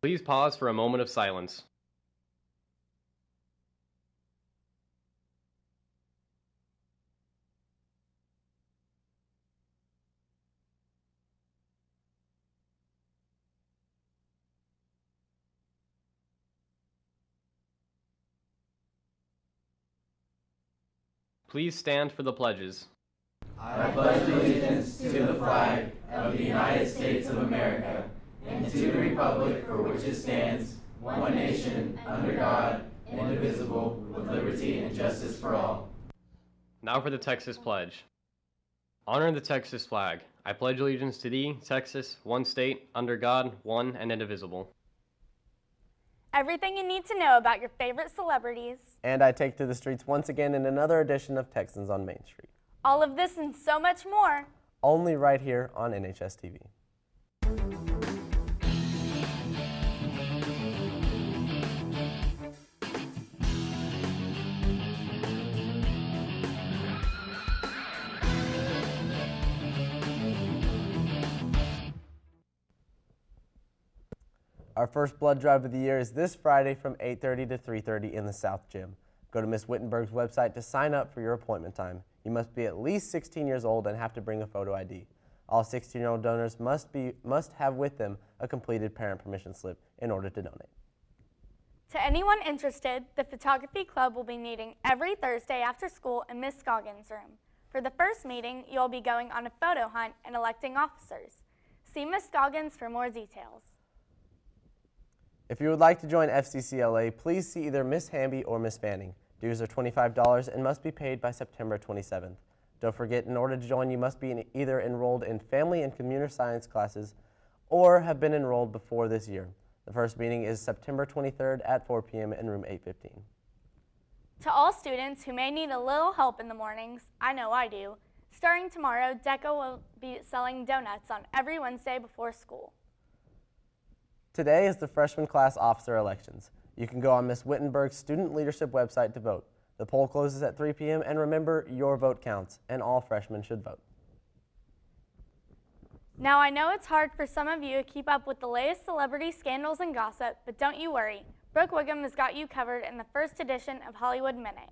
Please pause for a moment of silence. Please stand for the pledges. I pledge allegiance to the flag of the United States of America and to the republic for which it stands, one nation, under God, indivisible, with liberty and justice for all. Now for the Texas Pledge. Honoring the Texas flag, I pledge allegiance to thee, Texas, one state, under God, one and indivisible. Everything you need to know about your favorite celebrities. And I take to the streets once again in another edition of Texans on Main Street. All of this and so much more. Only right here on NHSTV. Our first blood drive of the year is this Friday from 8:30 to 3:30 in the South Gym. Go to Ms. Wittenberg's website to sign up for your appointment time. You must be at least 16 years old and have to bring a photo ID. All 16-year-old donors must have with them a completed parent permission slip in order to donate. To anyone interested, the photography club will be meeting every Thursday after school in Ms. Scoggins' room. For the first meeting, you'll be going on a photo hunt and electing officers. See Ms. Scoggins for more details. If you would like to join FCCLA, please see either Miss Hamby or Miss Fanning. Dues are $25 and must be paid by September 27th. Don't forget, in order to join, you must be either enrolled in family and computer science classes or have been enrolled before this year. The first meeting is September 23rd at 4 p.m. in room 815. To all students who may need a little help in the mornings, I know I do, starting tomorrow, DECA will be selling donuts on every Wednesday before school. Today is the freshman class officer elections. You can go on Ms. Wittenberg's student leadership website to vote. The poll closes at 3 p.m. and remember, your vote counts, and all freshmen should vote. Now I know it's hard for some of you to keep up with the latest celebrity scandals and gossip, but don't you worry. Brooke Wiggum has got you covered in the first edition of Hollywood Minute.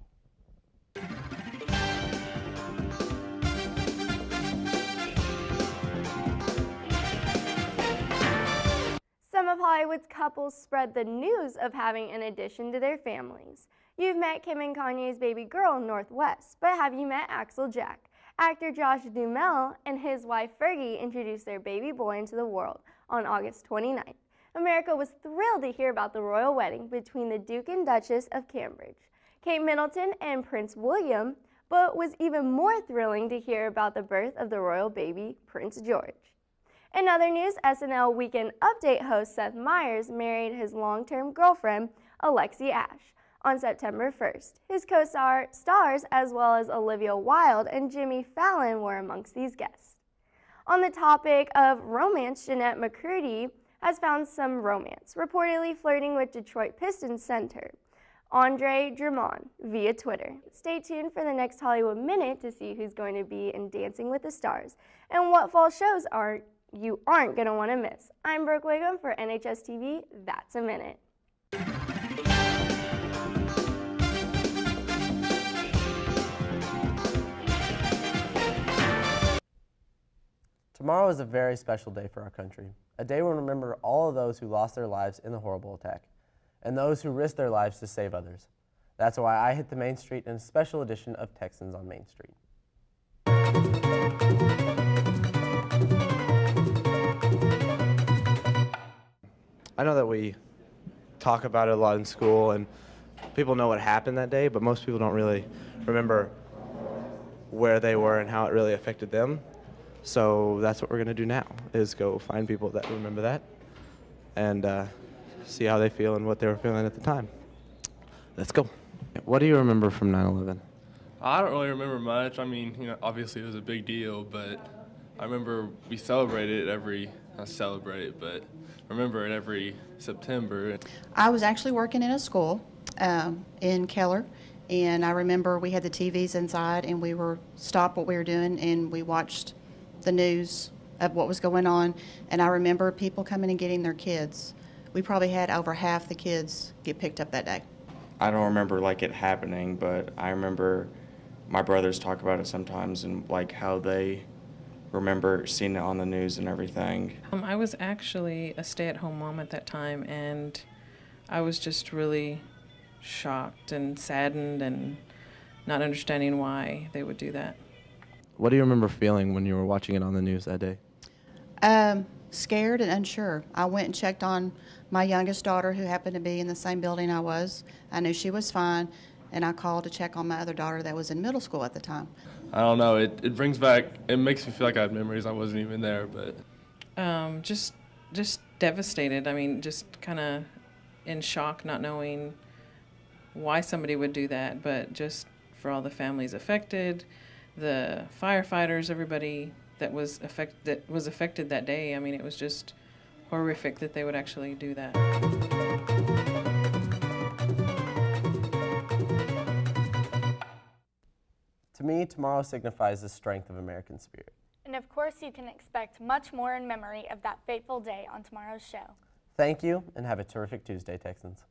Some of Hollywood's couples spread the news of having an addition to their families. You've met Kim and Kanye's baby girl, Northwest, but have you met Axel Jack? Actor Josh Duhamel and his wife Fergie introduced their baby boy into the world on August 29th. America was thrilled to hear about the royal wedding between the Duke and Duchess of Cambridge, Kate Middleton and Prince William, but was even more thrilling to hear about the birth of the royal baby, Prince George. In other news, SNL Weekend Update host Seth Meyers married his long-term girlfriend, Alexi Ashe, on September 1st. His co-stars, as well as Olivia Wilde and Jimmy Fallon, were amongst these guests. On the topic of romance, Jeanette McCurdy has found some romance, reportedly flirting with Detroit Pistons center Andre Drummond via Twitter. Stay tuned for the next Hollywood Minute to see who's going to be in Dancing with the Stars and what fall shows you aren't going to want to miss. I'm Brooke Wiggum for NHSTV. That's a Minute. Tomorrow is a very special day for our country, a day we'll remember all of those who lost their lives in the horrible attack, and those who risked their lives to save others. That's why I hit the Main Street in a special edition of Texans on Main Street. I know that we talk about it a lot in school and people know what happened that day, but most people don't really remember where they were and how it really affected them. So that's what we're going to do now, is go find people that remember that and see how they feel and what they were feeling at the time. Let's go. What do you remember from 9/11? I don't really remember much. I mean, obviously it was a big deal, but I remember we celebrated it remember it every September. I was actually working in a school in Keller, and I remember we had the TVs inside, and we stopped what we were doing, and we watched the news of what was going on. And I remember people coming and getting their kids we probably had over half the kids get picked up that day. I don't remember like it happening, but I remember my brothers talk about it sometimes and like how they remember seeing it on the news and everything. I was actually a stay-at-home mom at that time, and I was just really shocked and saddened and not understanding why they would do that. What do you remember feeling when you were watching it on the news that day? Scared and unsure. I went and checked on my youngest daughter, who happened to be in the same building I was. I knew she was fine, and I called to check on my other daughter that was in middle school at the time. I don't know. It brings back. It makes me feel like I have memories. I wasn't even there, but Just devastated. I mean, just kind of in shock, not knowing why somebody would do that, but just for all the families affected, the firefighters, everybody that was affected that day. I mean, it was just horrific that they would actually do that. To me, tomorrow signifies the strength of American spirit. And of course, you can expect much more in memory of that fateful day on tomorrow's show. Thank you, and have a terrific Tuesday, Texans.